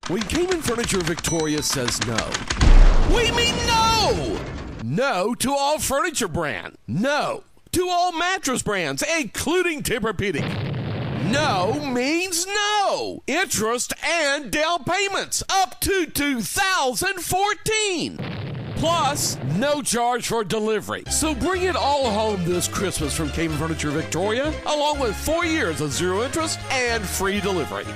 When Kamin Furniture Victoria says no, we mean no! No to all furniture brands. No to all mattress brands, including Tempur-Pedic. No means no. Interest and down payments up to 2014. Plus, no charge for delivery. So bring it all home this Christmas from Kamin Furniture Victoria, along with 4 years of zero interest and free delivery.